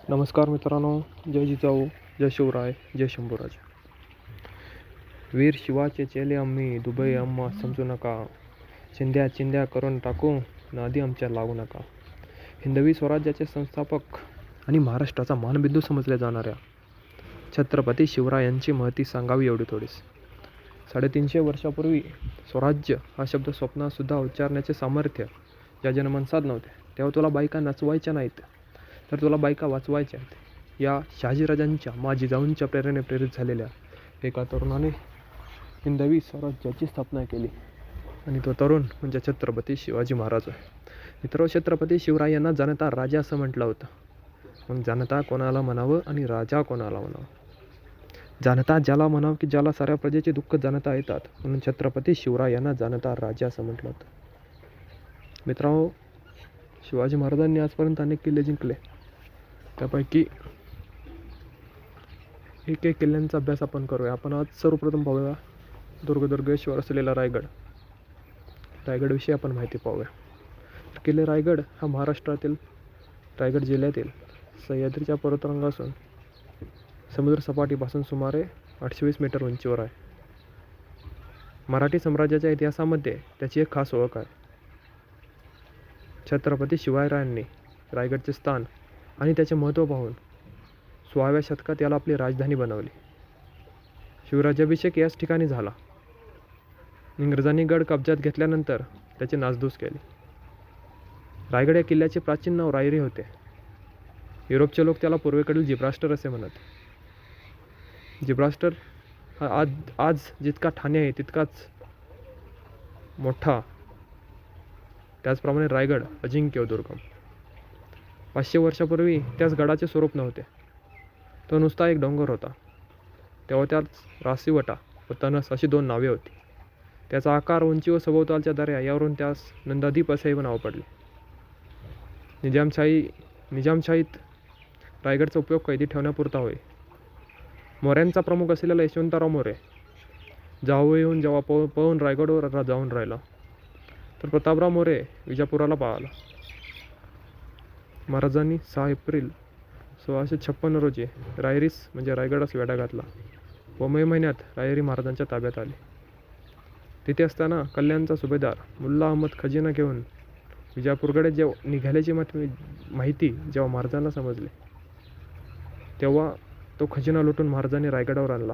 नमस्कार मित्रांनो, जय जिजाऊ, जय शिवराय, जय शंभूराज. वीर शिवाचे चेले आम्ही, दुबई आम्हा समजू नका. चिंध्या चिंध्या करून टाकू, नादी आमच्या लागू नका. हिंदवी स्वराज्याचे संस्थापक आणि महाराष्ट्राचा मानबिंदू समजल्या जाणाऱ्या छत्रपती शिवरायांची महती सांगावी एवढी थोडीच. 350 वर्षापूर्वी स्वराज्य हा शब्द स्वप्नातसुद्धा उच्चारण्याचे सामर्थ्य ज्या जनमानसात नव्हते, तेव्हा तुला बायका नचवायच्या नाहीत, तर तुला बायका वाचवायच्या आहेत. या शहाजीराजांच्या जिजाऊंच्या प्रेरणेने प्रेरित झालेल्या एका तरुणाने हिंदवी स्वराज्याची स्थापना केली आणि तो तरुण म्हणजे छत्रपती शिवाजी महाराज आहे. मित्र, छत्रपती शिवराय यांना जनता राजा असं म्हटलं होतं. मग जनता कोणाला म्हणावं आणि राजा कोणाला म्हणावं? जनता ज्याला म्हणावं की ज्याला साऱ्या प्रजेचे दुःख जनता येतात, म्हणून छत्रपती शिवराय यांना जनता राजा असं म्हटलं होतं. मित्रांनो, शिवाजी महाराजांनी आजपर्यंत अनेक किल्ले जिंकले. त्यापैकी एक किल्ल्यांचा अभ्यास आपण करूया. आपण आज सर्वप्रथम पाहूया दुर्गेश्वर असलेला रायगडविषयी आपण माहिती पाहूया. किल्ले रायगड हा महाराष्ट्रातील रायगड जिल्ह्यातील सह्याद्रीच्या पर्वतरांगा असून समुद्रसपाटीपासून सुमारे 820 मीटर उंचीवर आहे. मराठी साम्राज्याच्या इतिहासामध्ये त्याची एक खास ओळख आहे. छत्रपती शिवरायांनी रायगडचे स्थान आणि त्याचे महत्त्व पाहून 16व्या शतकात याला आपली राजधानी बनवली. शिवराज्याभिषेक याच ठिकाणी झाला. इंग्रजांनी गड कब्जात घेतल्यानंतर त्याची नासधूस केली. रायगड या किल्ल्याचे प्राचीन नाव रायरी होते. युरोपचे लोक त्याला पूर्वेकडील जिब्रास्टर असे म्हणत. जिब्रास्टर हा आज जितका ठाणे आहे तितकाच मोठा. त्याचप्रमाणे रायगड अजिंक्य दुर्गम. 500 वर्षापूर्वी त्याच गडाचे स्वरूप नव्हते. तो नुसता एक डोंगर होता. तेव्हा त्यात रासीवटा व तनस अशी 2 नावे होती. त्याचा आकार, उंची व सभोवतालच्या दऱ्या यावरून त्यास नंदादीप असेही नाव पडले. निजामशाहीत रायगडचा उपयोग कैदी ठेवण्यापुरता होय. मोऱ्यांचा प्रमुख असलेला यशवंतराव मोरे जावळीहून जेव्हा पळून रायगडवर जाऊन राहिला, तर प्रतापराव मोरे विजापुराला पळाला. महाराजांनी 6 एप्रिल 1656 रोजी रायरीस म्हणजे रायगडास वेढा घातला व मे महिन्यात रायरी महाराजांच्या ताब्यात आली. तिथे असताना कल्याणचा सुभेदार मुल्ला अहमद खजिना घेऊन विजापूरकडे जेव्हा निघाल्याची माहिती जेव्हा महाराजांना समजली, तेव्हा तो खजिना लुटून महाराजांनी रायगडावर आणला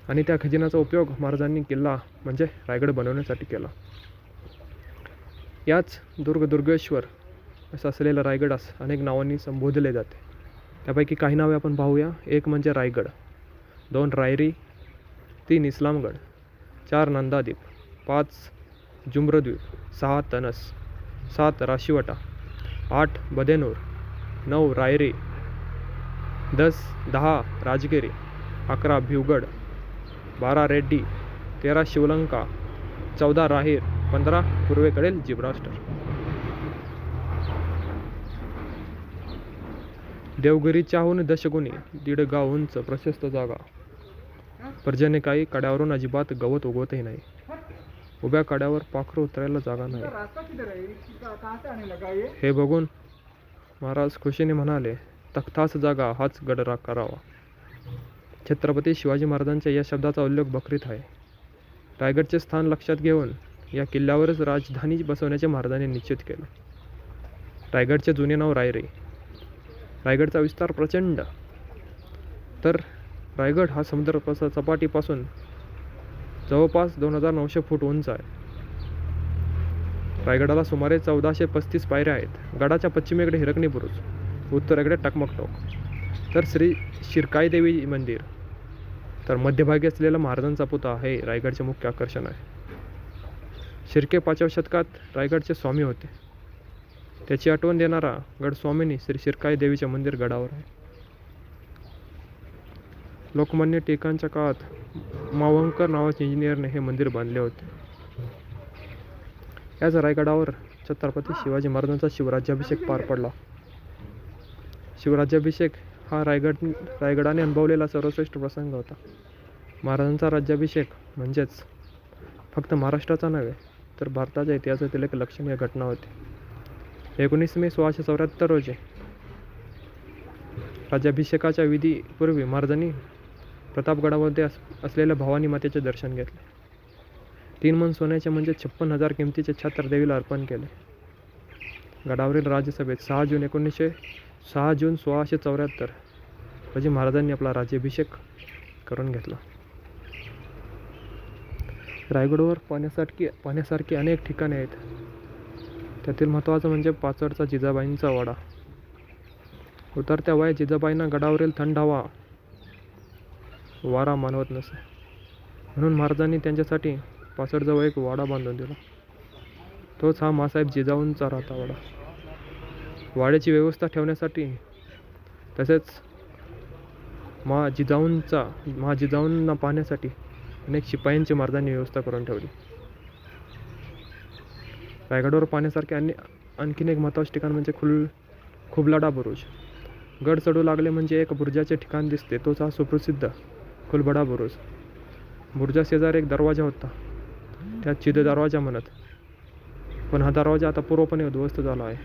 आणि त्या खजिन्याचा उपयोग महाराजांनी किल्ला म्हणजे रायगड बनवण्यासाठी केला. याच दुर्गेश्वर असं असलेल्या रायगडास अनेक नावांनी संबोधले जाते. त्यापैकी काही नावे आपण पाहूया. 1 म्हणजे रायगड, 2 रायरी, 3 इस्लामगड, 4 नंदादीप, 5 जुम्रद्वीप, 6 तनस, 7 राशिवटा, 8 बदेनूर, 9 रायरी, 10 राजगिरी, 11 भिवगड, 12 रेड्डी, 13 शिवलंका, 14 राहीर, 15 पूर्वेकडील जिब्रास्टर. देवगिरीच्याहून दशगुणी 1.5 गाव उंच प्रशस्त जागा. पर्जन्य काही कड्यावरून अजिबात गवत उगवतही नाही. उभ्या कड्यावर पाखरू उतरायला जागा नाही. हे बघून महाराज खुशीने म्हणाले, तख्तास जागा हाच गड करावा. छत्रपती शिवाजी महाराजांच्या या शब्दाचा उल्लेख बखरीत आहे. रायगडचे स्थान लक्षात घेऊन या किल्ल्यावरच राजधानी बसवण्याचे महाराजांनी निश्चित केले. रायगडचे जुने नाव रायरी. रायगडचा विस्तार प्रचंड. तर रायगड हा समुद्र सपाटीपासून जवळपास 2900 फूट उंच आहे. रायगडाला सुमारे 1435 पायऱ्या आहेत. गडाच्या पश्चिमेकडे हिरकणी बुरुज, उत्तरेकडे टकमक टोक, तर श्री शिरकाई देवी मंदिर, तर मध्यभागी असलेला महाराजांचा पुतळा हे रायगडचे मुख्य आकर्षण आहे. शिर्के 5व्या शतकात रायगडचे स्वामी होते. त्याची आठवण देणारा गडस्वामीनी श्री शिरकाई देवीचे मंदिर गडावर आहे. लोकमान्य टिळकांच्या काळात मावंकर नावाच्या इंजिनियरने हे मंदिर बांधले होते. याच रायगडावर छत्रपती शिवाजी महाराजांचा शिवराज्याभिषेक पार पडला. शिवराज्याभिषेक हा रायगडाने अनुभवलेला सर्वश्रेष्ठ प्रसंग होता. महाराजांचा राज्याभिषेक म्हणजेच फक्त महाराष्ट्राचा नव्हे तर भारताच्या इतिहासातील एक लक्षणीय घटना होती. 19 मे 1674 रोजी राज्याभिषेकाच्या विधीपूर्वी महाराजांनी प्रतापगडामध्ये असलेल्या भवानी मातेचे दर्शन घेतले. 3 मन सोन्याचे म्हणजे 56,000 किमतीचे छत्र देवीला अर्पण केले. गडावरील राज्यसभेत 6 जून 1674 रोजी महाराजांनी आपला राज्याभिषेक करून घेतला. रायगडवर पाहण्यासारखी अनेक ठिकाणे आहेत. त्यातील महत्त्वाचं म्हणजे पाचडचा जिजाबाईंचा वाडा. उतरत्या वयात जिजाबाईंना गडावरील थंड हवा वारा मानवत नसे, म्हणून महाराजांनी त्यांच्यासाठी पाचडजवळ एक वाडा बांधून दिला. तोच हा मासाहेब जिजाऊंचा राहता वाडा. वाड्याची व्यवस्था ठेवण्यासाठी तसेच जिजाऊंना पाहण्यासाठी अनेक शिपायांची महाराजांनी व्यवस्था करून ठेवली. रायगडावर पाहण्यासारखे आणखीन एक महत्त्वाचे ठिकाण म्हणजे खुबलाडा बुरुज. गड चढू लागले म्हणजे एक बुरुजाचे ठिकाण दिसते, तोच हा सुप्रसिद्ध खुलबडा बुरुज. बुरुजाशेजारी एक दरवाजा होता, त्यात चिद दरवाजा म्हणत, पण हा दरवाजा आता पूर्णपणे उद्ध्वस्त झाला आहे.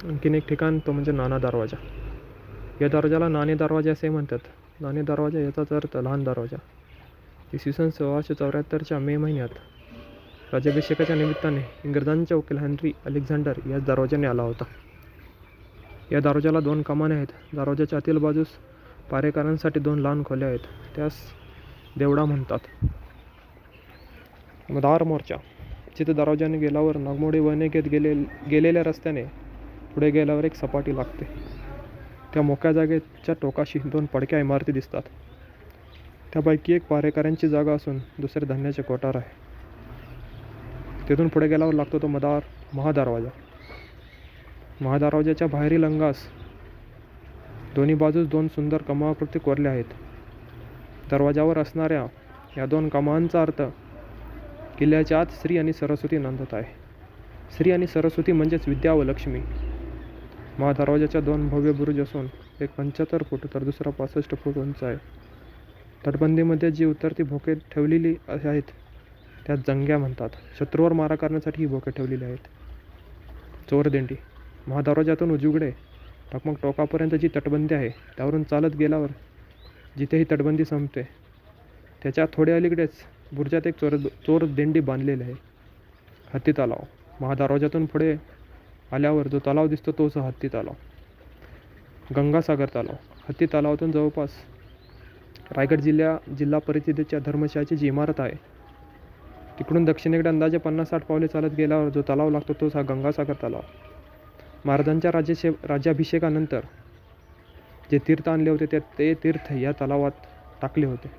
आणखीन एक ठिकाण तो म्हणजे नाना दरवाजा. या दरवाजाला नाणे दरवाजा असे म्हणतात. नाणे दरवाजा याचाच अर्थ लहान दरवाजा. इसवी सन 1674च्या मे महिन्यात राज्याभिषेकाच्या निमित्ताने इंग्रजांचा वकील हेनरी अलेक्झांडर याच दरवाजाने आला होता. या दरवाजाला 2 कमाने आहेत. दरवाजाच्या आतील बाजूस पारेकरांसाठी 2 लहान खोल्या आहेत, त्यास देवडा म्हणतात. मदार मोर्चा. जिथे दरवाजाने गेल्यावर नागमोडी वळणे घेत गेलेल्या रस्त्याने पुढे गेल्यावर एक सपाटी लागते. त्या मोकळ्या जागेच्या टोकाशी 2 पडक्या इमारती दिसतात. त्यापैकी एक पारेकरांची जागा असून दुसरे धान्याचे कोठार आहे. तिथून पुढे गेल्यावर लागतो तो महादरवाजा. महादरवाजाच्या बाहेरील अंगास दोन्ही बाजूस 2 सुंदर कमाकृती कोरल्या आहेत. दरवाजावर असणाऱ्या या 2 कमांचा अर्थ किल्ल्याच्या आत श्री आणि सरस्वती नांदत आहे. श्री आणि सरस्वती म्हणजेच विद्या व लक्ष्मी. महादरवाजाच्या 2 भव्य बुरुज असून एक 75 फूट तर दुसरा 65 फूट उंच आहे. तटबंदीमध्ये जी उतरती भोके ठेवलेली आहेत त्यात जंग्या म्हणतात. शत्रूवर मारा करण्यासाठी ही भोके ठेवलेली आहेत. चोरदिंडी. महादरवाजातून उजवीकडे टकमक टोकापर्यंत जी तटबंदी आहे त्यावरून चालत गेल्यावर जिथे ही तटबंदी संपते त्याच्या थोड्या अलीकडेच बुरुजात एक चोरदिंडी बांधलेली आहे. हत्ती तलाव. महादरवाजातून पुढे आल्यावर जो तलाव दिसतो तोच हत्ती तलाव. गंगासागर तलाव. हत्ती तलावातून जवळपास रायगड जिल्हा परिषदेच्या धर्मशाळेची जी इमारत आहे तिकडून दक्षिणेकडे अंदाजे 50-60 पावले चालत गेल्यावर जो तलाव लागतो तोच हा गंगासागर तलाव. महाराजांच्या राज्याभिषेकानंतर जे तीर्थ आणले होते ते तीर्थ या तलावात टाकले होते,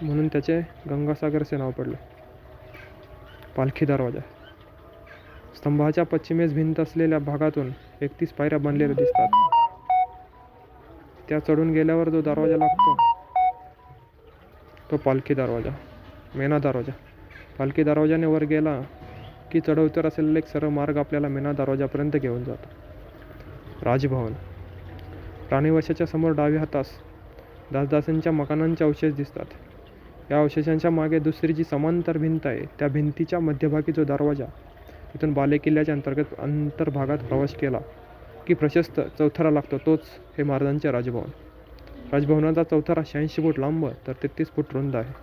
म्हणून त्याचे गंगासागर असे नाव पडले. पालखी दरवाजा. स्तंभाच्या पश्चिमेस भिंत असलेल्या भागातून 31 पायऱ्या बांधलेल्या दिसतात. त्या चढून गेल्यावर जो दरवाजा लागतो तो पालखी दरवाजा. मेणा दरवाजा. पालखी दरवाजाने वर गेला की चढउतर असलेला एक सरळ मार्ग आपल्याला मेणा दरवाजापर्यंत घेऊन जातो. राजभवन. राणीवशाच्या समोर डाव्या हातास दासदासींच्या मकानांचे अवशेष दिसतात. या अवशेषांच्या मागे दुसरी जी समांतर भिंत आहे त्या भिंतीच्या मध्यभागी जो दरवाजा, तिथून बालेकिल्ल्याच्या अंतर्भागात प्रवेश केला की प्रशस्त चौथरा लागतो, तोच हे महाराजांचे राजभवन. राजभवनाचा चौथरा 86 फूट लांब तर 33 फूट रुंद आहे.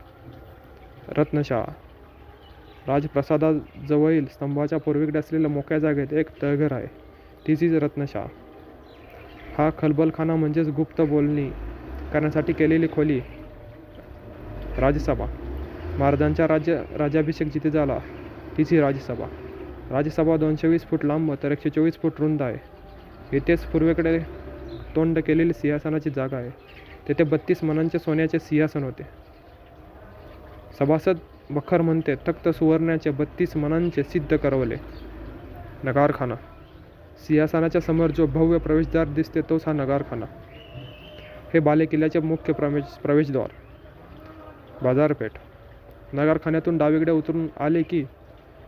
रत्नशाळा. राजप्रसादाजवळील स्तंभाच्या पूर्वेकडे असलेल्या मोकळ्या जागेत एक तळघर आहे, तीच रत्नशाळा. हा खलबलखाना म्हणजेच गुप्त बोलणी करण्यासाठी केलेली खोली. राजसभा. महाराजांचा राज्याभिषेक जिथे झाला तीच ही राजसभा. राजसभा 220 फूट लांब तर 124 फूट रुंद आहे. येथेच पूर्वेकडे तोंड केलेली सिंहासनाची जागा आहे. तेथे 32 मणांचे सोन्याचे सिंहासन होते. सभासद बखर म्हणते, तख्त सुवर्णाचे 32 मणांचे सिद्ध करवले. नगारखाना. सिंहासनाच्या समोर जो भव्य प्रवेशद्वार दिसते तोच हा नगारखाना. हे बालेकिल्ल्याचे मुख्य प्रवेशद्वार. बाजारपेठ. नगारखान्यातून डावीकडे उतरून आले की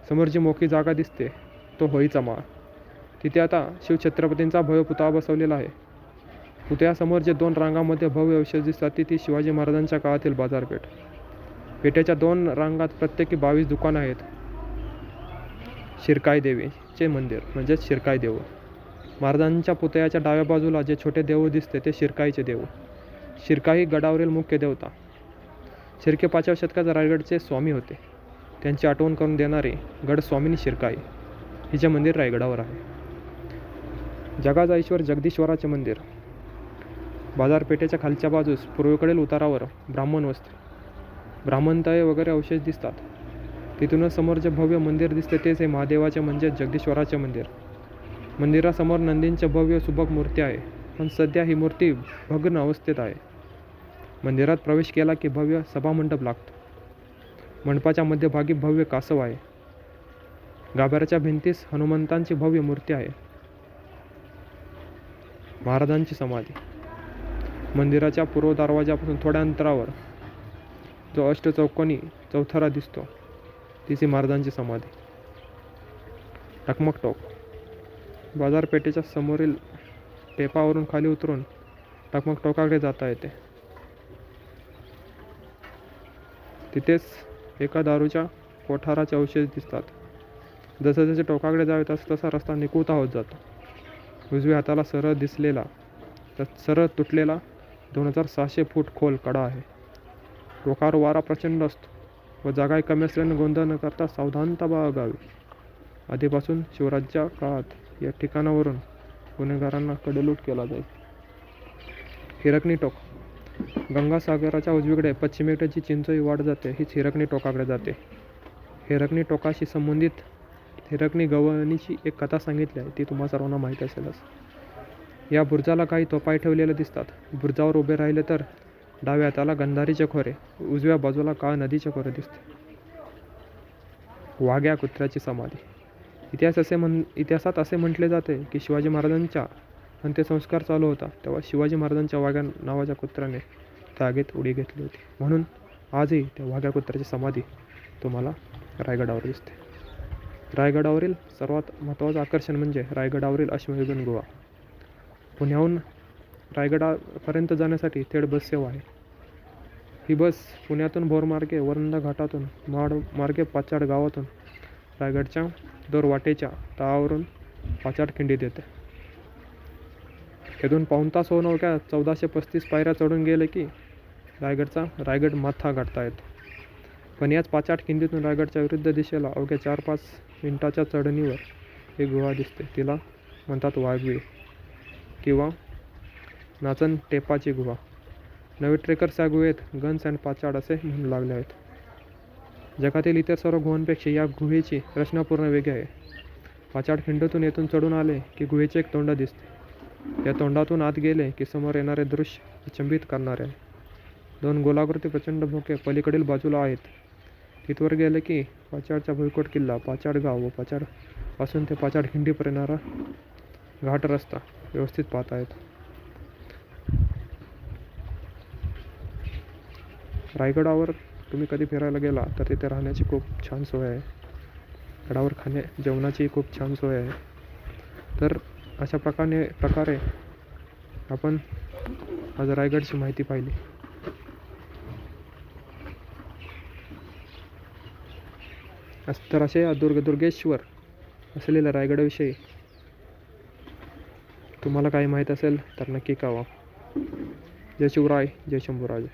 समोर जी मोकळी जागा दिसते तो होळीचा माळ. तिथे आता शिवछत्रपतींचा भव्य पुतळा बसवलेला आहे. पुतळ्यासमोर जे 2 रांगांमध्ये भव्य अवशेष दिसतात ती शिवाजी महाराजांच्या काळातील बाजारपेठ. पेठेच्या 2 रांगात प्रत्येकी 22 दुकानं आहेत. शिरकाई देवीचे मंदिर म्हणजेच शिरकाई देऊळ. महाराजांच्या पुतळ्याच्या डाव्या बाजूला जे छोटे देऊळ दिसते ते शिरकाईचे देऊळ. शिरकाई गडावरील मुख्य देवता. शिर्के 5व्या शतकात रायगडचे स्वामी होते. त्यांची आठवण करून देणारे गड स्वामिनी शिरकाई हिचे मंदिर रायगडावर आहे. जगाचा ईश्वर जगदीश्वराचे मंदिर. बाजारपेठेच्या खालच्या बाजूस पूर्वेकडील उतारावर ब्राह्मण वस्ती, ब्राह्मणतळे वगैरे अवशेष दिसतात. तिथूनच समोर जे भव्य मंदिर दिसते तेच हे महादेवाचे म्हणजे जगदीश्वराचे मंदिर. मंदिरासमोर नंदींची भव्य सुबक मूर्ती आहे, पण सध्या ही मूर्ती भग्न अवस्थेत आहे. मंदिरात प्रवेश केला की भव्य सभामंडप लागतो. मंडपाच्या मध्यभागी भव्य कासव आहे. गाभाऱ्याच्या भिंतीस हनुमंतांची भव्य मूर्ती आहे. महाराजांची समाधी. मंदिराच्या पूर्व दरवाजापासून थोड्या अंतरावर जो अष्टचौकोनी चौथरा दिसतो तिची महाराजांची समाधी. टकमक टोक. बाजारपेठेच्या समोरील टेपावरून खाली उतरून टकमक टोकाकडे जाता येते. तिथेच एका दारूच्या कोठाराचे अवशेष दिसतात. जसं जसे टोकाकडे जावे तसा रस्ता निकुळता होत जातो. उजव्या हाताला सरळ तुटलेला 2600 फूट खोल कडा आहे. टोकावर वारा प्रचंड असतो व जागाही कमी असल्याने गोंधळ न करता सावधानता बाळगावी. आधीपासून शिवराज्याच्या काळात या ठिकाणावरून गुन्हेगारांना कडेलूट केला जाईल. हिरकणी टोक. गंगासागराच्या उजवीकडे पश्चिमेकडे जी चिंचोळी वाट जाते हीच हिरकणी टोकाकडे जाते. हिरकणी टोकाशी संबंधित हिरकणी गवळणीची एक कथा सांगितली आहे, ती तुम्हा सर्वांना माहीत असेलच. या बुरुजाला काही तोफाई ठेवलेल्या दिसतात. बुरुजावर उभे राहिले तर डाव्या हाताला गंधारीचे खोरे, उजव्या बाजूला काळ नदीचे खोरे दिसते. वाघ्या कुत्र्याची समाधी. इतिहासात असे म्हटले जाते की शिवाजी महाराजांच्या अंत्यसंस्कार चालू होता तेव्हा शिवाजी महाराजांच्या वाघ्या नावाच्या कुत्र्याने त्या आगीत उडी घेतली होती. म्हणून आजही त्या वाघ्या कुत्र्याची समाधी तुम्हाला रायगडावर दिसते. रायगडावरील सर्वात महत्त्वाचं आकर्षण म्हणजे रायगडावरील अश्मयुगीन गुहा. पुण्याहून रायगडापर्यंत जाण्यासाठी थेट बस सेवा आहे. ही बस पुण्यातून भोरमार्गे वरंधा घाटातून माड मार्गे पाचाड गावातून रायगडच्या दोरवाटेच्या तळावरून पाचाड खिंडीत येते. येथून पाऊण तास होऊन अवघ्या 1435 पायऱ्या चढून गेले की रायगड माथा गाठता येतो. पण याच पाचाड खिंडीतून रायगडच्या विरुद्ध दिशेला अवघ्या 4-5 मिनिटाच्या चढणीवर एक गुहा दिसते. तिला म्हणतात वाघवीळ किंवा नाचन टेपाची गुहा. नवे ट्रेकर्स या गुहेत गन्स अँड पाचाड असे म्हणू लागले आहेत. जगातील इतर सर्व गुहांपेक्षा या गुहेची रचना पूर्ण वेगळी आहे. पाचाड खिंडीतून येथून चढून आले की गुहेचे एक तोंड दिसते. या तोंडातून आत गेले की समोर येणारे दृश्य अचंबित करणारे आहे. 2 गोलाकृती प्रचंड भोके पलीकडील बाजूला आहेत. तिथवर गेले की पाचाडचा भुईकोट किल्ला, पाचाड गाव व पाचाड पासून ते पाचाड खिंडीपर्यंत येणारा घाट रस्ता व्यवस्थित पाहता येतो. रायगडावर तुम्ही कधी फिरायला गेला तर तिथे राहण्याची खूप छान सोय आहे. गडावर जेवणाची खूप छान सोय आहे. तर अशा प्रकारे आपण आज रायगडची माहिती पाहिली. तर असे दुर्गेश्वर असलेल्या रायगडाविषयी तुम्हाला काही माहीत असेल तर नक्की कळवा. जय शिवराय, जय शंभूराज.